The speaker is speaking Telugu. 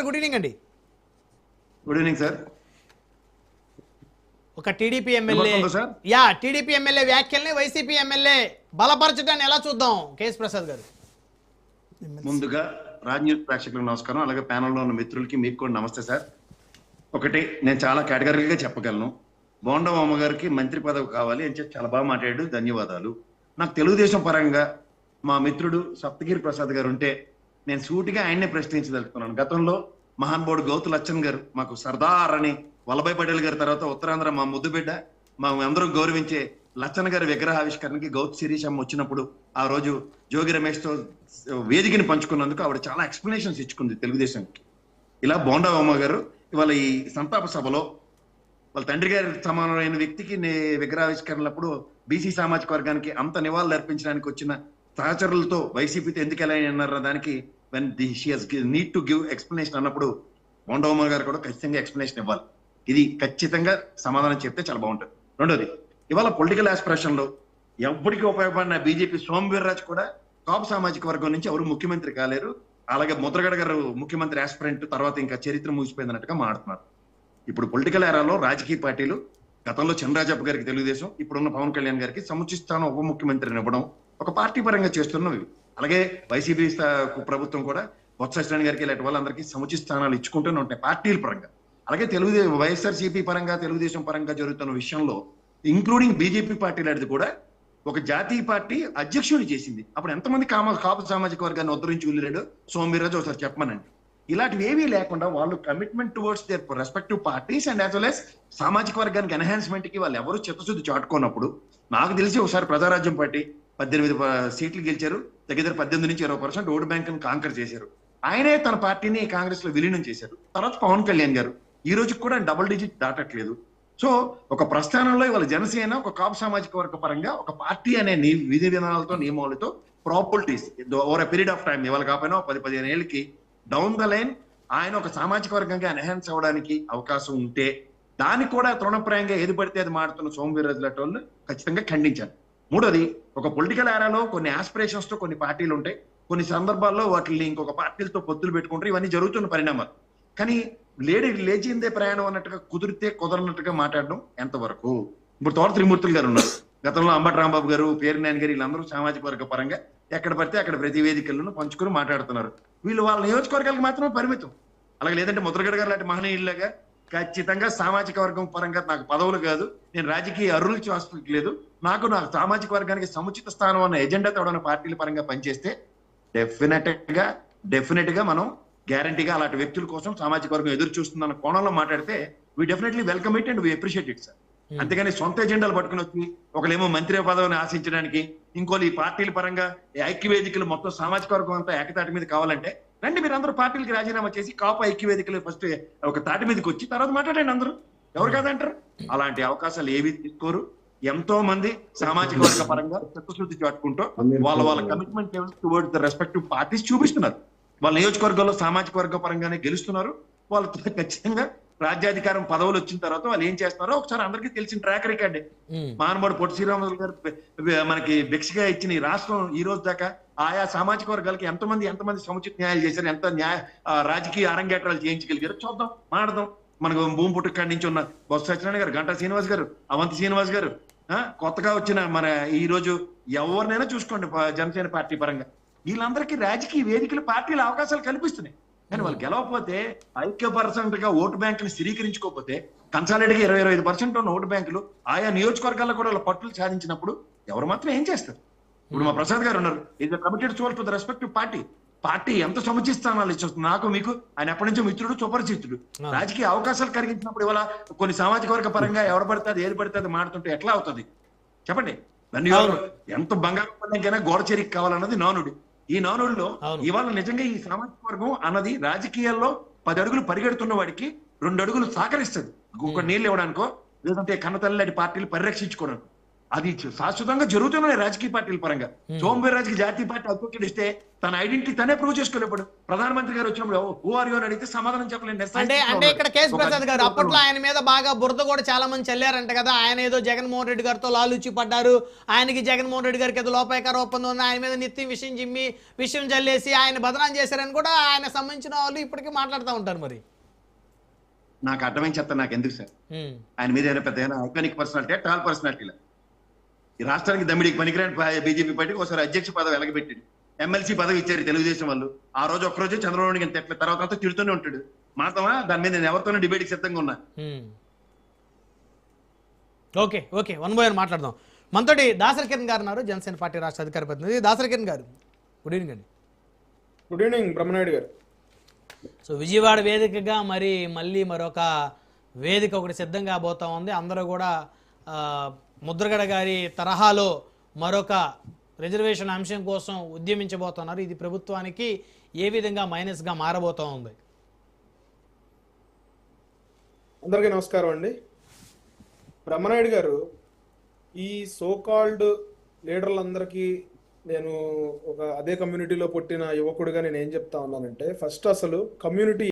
గారు గుడ్ ఈవినింగ్ అండి. Good evening sir. ఒక టీడీపీ ఎమ్మెల్యే వ్యాఖ్యల్ని వైసీపీ ఎమ్మెల్యే బలపరచడాన్ని ఎలా చూద్దాం కేఎస్ ప్రసాద్ గారు? ముందుగా రాజ్ న్యూస్ ప్రేక్షకులకు నమస్కారం, అలాగే ప్యానల్లో ఉన్న మిత్రులకి మీకు కూడా నమస్తే సార్. ఒకటి నేను చాలా కేటగిరీగా చెప్పగలను, బోండా ఉమ్మ గారికి మంత్రి పదవి కావాలి అని చెప్పి చాలా బాగా మాట్లాడాడు, ధన్యవాదాలు. నాకు తెలుగుదేశం పరంగా మా మిత్రుడు సప్తగిరి ప్రసాద్ గారు ఉంటే నేను సూటిగా ఆయన్నే ప్రశ్నించదలుచుకున్నాను. గతంలో మహానుభావుడు గౌతు లచ్చన్ గారు మాకు సర్దార్ అని వల్లభాయ్ పటేల్ గారి తర్వాత ఉత్తరాంధ్ర మా ముద్దుబిడ్డ మా అందరూ గౌరవించే లచ్చన్ గారి విగ్రహావిష్కరణకి గౌతు శిరీషమ్మ వచ్చినప్పుడు ఆ రోజు జోగి రమేష్ తో వేదికని పంచుకున్నందుకు ఆవిడ చాలా ఎక్స్ప్లెనేషన్స్ ఇచ్చుకుంది తెలుగుదేశంకి. ఇలా బోండా ఉమ్మ గారు ఇవాళ ఈ సంతాప సభలో వాళ్ళ తండ్రి గారి సమానమైన వ్యక్తికి విగ్రహావిష్కరణలప్పుడు బీసీ సామాజిక వర్గానికి అంత నివాళులు అర్పించడానికి వచ్చిన సహచరులతో వైసీపీతో ఎందుకు ఎలా అన్నారు దానికి నీడ్ టు గివ్ ఎక్స్ప్లెనేషన్ అన్నప్పుడు బోండా ఉమ్మ గారు కూడా ఖచ్చితంగా ఎక్స్ప్లెనేషన్ ఇవ్వాలి. ఇది ఖచ్చితంగా సమాధానం చెప్తే చాలా బాగుంటుంది. రెండోది, ఇవాళ పొలిటికల్ ఆస్పిరేషన్ లో ఎప్పటికీ ఉపయోగపడిన బీజేపీ సోమవీర్రాజు కూడా కాపు సామాజిక వర్గం నుంచి ఎవరు ముఖ్యమంత్రి కాలేరు, అలాగే ముద్రగడ గారు ముఖ్యమంత్రి ఆస్పిరెంట్ తర్వాత ఇంకా చరిత్ర ముగిసిపోయిందన్నట్టుగా మాట్లాడుతున్నారు. ఇప్పుడు పొలిటికల్ ఏరాలో రాజకీయ పార్టీలు గతంలో చంద్రరాజప్ప గారికి తెలుగుదేశం, ఇప్పుడున్న పవన్ కళ్యాణ్ గారికి సముచిత స్థానం ఉప ముఖ్యమంత్రిని ఇవ్వడం ఒక పార్టీ పరంగా చేస్తున్నవి. అలాగే వైసీపీ ప్రభుత్వం కూడా బొత్స సత్యనారాయణ గారికి ఇలాంటి వాళ్ళందరికీ సముచిత స్థానాలు ఇచ్చుకుంటూనే ఉంటాయి పార్టీల పరంగా. అలాగే వైఎస్ఆర్సీపీ పరంగా తెలుగుదేశం పరంగా జరుగుతున్న విషయంలో ఇంక్లూడింగ్ బీజేపీ పార్టీ లాంటిది కూడా ఒక జాతీయ పార్టీ అధ్యక్షుడిని చేసింది. అప్పుడు ఎంతమంది కాపు సామాజిక వర్గాన్ని ఉద్ధరించి వెళ్ళాడు సోమవీర్రాజు ఒకసారి చెప్పమనండి. ఇలాంటివి ఏవీ లేకుండా వాళ్ళు commitment towards their respective parties and as well as సామాజిక వర్గానికి ఎన్హాన్స్మెంట్ కి వాళ్ళు ఎవరు చిత్తశుద్ధి చాటుకున్నప్పుడు, నాకు తెలిసి ఒకసారి ప్రజారాజ్యం పార్టీ 18 సీట్లు గెలిచారు, దగ్గర 18 నుంచి 20% ఓటు బ్యాంక్ కాంకర్ చేశారు. ఆయనే తన పార్టీని కాంగ్రెస్ లో విలీనం చేశారు. తర్వాత పవన్ కళ్యాణ్ గారు ఈ రోజుకి కూడా డబుల్ డిజిట్ దాటట్లేదు. సో ఒక ప్రస్థానంలో ఇవాళ జనసేన ఒక కాపు సామాజిక వర్గ పరంగా ఒక పార్టీ అనే విధి విధానాలతో నియమాలతో properties over period of time ఇవాళ కాకపోయినా 10-15 ఏళ్ళకి డౌన్ ద లైన్ ఆయన ఒక సామాజిక వర్గంగా ఎన్హాన్స్ అవ్వడానికి అవకాశం ఉంటే దాన్ని కూడా తృణప్రాయంగా ఏది పడితే అది మాడుతున్న సోమవీర్రాజు లాంటి వాళ్ళు ఖచ్చితంగా ఖండించాలి. మూడోది, ఒక పొలిటికల్ ఏరాలో కొన్ని ఆస్పిరేషన్స్ తో కొన్ని పార్టీలు ఉంటాయి, కొన్ని సందర్భాల్లో వాటిని ఇంకొక పార్టీలతో పొత్తులు పెట్టుకుంటారు, ఇవన్నీ జరుగుతున్న పరిణామాలు. కానీ లేచిందే ప్రయాణం అన్నట్టుగా కుదిరితే కుదరనట్టుగా మాట్లాడడం ఎంతవరకు? ఇప్పుడు తోట త్రిమూర్తులు గారు ఉన్నారు, గతంలో అంబటి రాంబాబు గారు, పేర్నాయన గారు, వీళ్ళందరూ సామాజిక వర్గ పరంగా ఎక్కడ పడితే అక్కడ ప్రతి వేదికలను పంచుకుని మాట్లాడుతున్నారు. వీళ్ళు వాళ్ళ నియోజకవర్గాలకు మాత్రమే పరిమితం. అలాగే లేదంటే ముద్రగడ గారు లాంటి మహనీయులాగా ఖచ్చితంగా సామాజిక వర్గం పరంగా నాకు పదవులు కాదు, నేను రాజకీయ అర్హులు చూసుకోలేదు, నాకు సామాజిక వర్గానికి సముచిత స్థానం అన్న ఎజెండా తోడన్న పార్టీల పరంగా పనిచేస్తే డెఫినెట్ గా మనం గ్యారంటీగా అలాంటి వ్యక్తుల కోసం సామాజిక వర్గం ఎదురు చూస్తుందన్న కోణంలో మాట్లాడితే we definitely welcome it and we appreciate it sir. అంతేగాని సొంత ఎజెండాలు పట్టుకుని వచ్చి ఒకళ్ళేమో మంత్రి పదవిని ఆశించడానికి, ఇంకోళ్ళు ఈ పార్టీల పరంగా ఐక్య వేదికలు మొత్తం సామాజిక వర్గం అంతా ఏకతాటి మీద కావాలంటే రండి, మీరు అందరూ పార్టీలకి రాజీనామా చేసి కాపు ఐక్య వేదికలు ఫస్ట్ ఒక తాటి మీదకి వచ్చి తర్వాత మాట్లాడండి అందరూ, ఎవరు కాదంటారు? అలాంటి అవకాశాలు ఏవి తీసుకోరు. ఎంతో మంది సామాజిక వర్గ పరంగా చిత్తశుద్ధి చాటుకుంటూ వాళ్ళ commitment levels towards the respective parties చూపిస్తున్నారు. వాళ్ళ నియోజకవర్గంలో సామాజిక వర్గ పరంగానే గెలుస్తున్నారు. వాళ్ళు ఖచ్చితంగా రాజ్యాధికారం పదవులు వచ్చిన తర్వాత వాళ్ళు ఏం చేస్తున్నారో ఒకసారి అందరికీ తెలిసిన ట్రాక్ రికార్డే. మహానుభావుడు పొట్టి శ్రీరాములు గారు మనకి భిక్షగా ఇచ్చిన ఈ రాష్ట్రం ఈ రోజు దాకా ఆయా సామాజిక వర్గాలకి ఎంతమంది సముచిత న్యాయాలు చేశారు, ఎంత రాజకీయ అరంగేట్రాలు చేయించగలిగారు చూద్దాం, మాట్లాడదాం. మనకు భూమి పుట్టుకాడి నుంచి ఉన్న బొత్స సత్యనారాయణ గారు, గంటా శ్రీనివాస్ గారు, అవంతి శ్రీనివాస్ గారు, కొత్తగా వచ్చిన మన ఈ రోజు ఎవరినైనా చూసుకోండి జనసేన పార్టీ పరంగా వీళ్ళందరికీ రాజకీయ వేదికలు పార్టీలు అవకాశాలు కల్పిస్తున్నాయి. కానీ వాళ్ళు గెలవకపోతే ఐక్య% గా ఓటు బ్యాంకులు స్థిరీకరించుకోకపోతే కన్సాలిడేట్ గా 20-25% ఉన్న ఓటు బ్యాంకులు ఆయా నియోజకవర్గాల్లో కూడా వాళ్ళ పట్టులు సాధించినప్పుడు ఎవరు మాత్రం ఏం చేస్తారు? ఇప్పుడు మా ప్రసాద్ గారు ఉన్నారు, ఇది committed soul to the respective party ఎంత సముచిస్తానాలు ఇచ్చేస్తుంది. నాకు మీకు ఆయన ఎప్పటి నుంచో మిత్రుడు, సుపరిచితుడు. రాజకీయ అవకాశాలు కలిగించినప్పుడు ఇవాళ కొన్ని సామాజిక వర్గ పరంగా ఎవరు పడుతుంది ఏది పడితే అది మాడుతుంటే ఎట్లా అవుతుంది చెప్పండి? దాన్ని ఎంత బంగారం పల్లెకైనా గోడ చెరికి కావాలన్నది నానుడు. ఈ నానుడిలో ఇవాళ నిజంగా ఈ సామాజిక వర్గం అన్నది రాజకీయాల్లో 10 అడుగులు పరిగెడుతున్న వాడికి 2 అడుగులు సహకరిస్తుంది. ఒక నీళ్ళు ఇవ్వడానికో లేదంటే కన్నతల్లి పార్టీలు పరిరక్షించుకోవడానికి. అది శాశ్వతంగా జరుగుతున్నాయి రాజకీయ పార్టీల పరంగా. సోమవీర్రాజుకి జాతీయ పార్టీ అడ్వకేట్ ఇస్తే తన ఐడెంటిటీ తనే ప్రూవ్ చేసుకోలేప్పుడు. ప్రధానమంత్రి గారు వచ్చినప్పుడు హూ ఆర్ యు అని అడిగితే సమాధానం చెప్పలేని అంటే ఇక్కడ కేసు ప్రసాద్ గారు అప్పట్లో ఆయన మీద బాగా బురద కూడా చాలా మంది చల్లారంట కదా. ఆయన ఏదో జగన్మోహన్ రెడ్డి గారితో లాలూచి పడ్డారు, ఆయనకి జగన్మోహన్ రెడ్డి గారికి ఏదో లోపాయకార ఒప్పందం ఉంది, ఆయన మీద నిత్యం విషయం జల్లేసి ఆయన బదనాం చేశారని కూడా ఆయన సంబంధించిన వాళ్ళు ఇప్పటికీ మాట్లాడుతూ ఉంటారు. మరి నాకు అర్థమైంది చెప్తా, నాకు ఎందుకు సార్ ఆయన మీద ఏమైనా పెద్ద ఐకానిక్ పర్సనాలిటీ టాల్ పర్సనాలిటీలా ఈ రాష్ట్రానికి దమ్మిడికి పనికిరాని బీజేపీ పార్టీకి ఒకసారి అధ్యక్ష పదవి వెలగబెట్టాడు, ఎమ్మెల్సీ పదవి ఇచ్చారు తెలుగుదేశం వాళ్ళు. ఆ రోజు ఒక్కరోజే చంద్రబాబు ఎంత ఎట్ల తర్వాత అంతా తిడుతూనే ఉంటాడు. మాతమా దాని మీద నేను ఎవరితోనే డిబేట్కి సిద్ధంగా ఉన్నా. Okay okay, one by one మాట్లాడదాం. మనతోటి దాసరి కిరణ్ గారు ఉన్నారు, జనసేన పార్టీ రాష్ట్ర అధికార ప్రతినిధి. దాసరి కిరణ్ గారు, గుడ్ ఈవినింగ్ అండి. గుడ్ ఈవినింగ్ బ్రహ్మనాయుడు గారు. సో విజయవాడ వేదికగా మళ్ళీ మరొక వేదిక ఒకటి సిద్ధంగా పోతా ఉంది. అందరూ కూడా ముద్రగడ గారి తరహాలో మరొక రిజర్వేషన్ అంశం కోసం ఉద్యమించబోతున్నారు. ఇది ప్రభుత్వానికి ఏ విధంగా మైనస్గా మారబోతూ ఉంది? అందరికీ నమస్కారం అండి. బ్రహ్మనాయుడు గారు, ఈ సోకాల్డ్ లీడర్లందరికీ నేను అదే కమ్యూనిటీలో పుట్టిన యువకుడిగా నేను ఏం చెప్తా ఉన్నానంటే, ఫస్ట్ అసలు కమ్యూనిటీ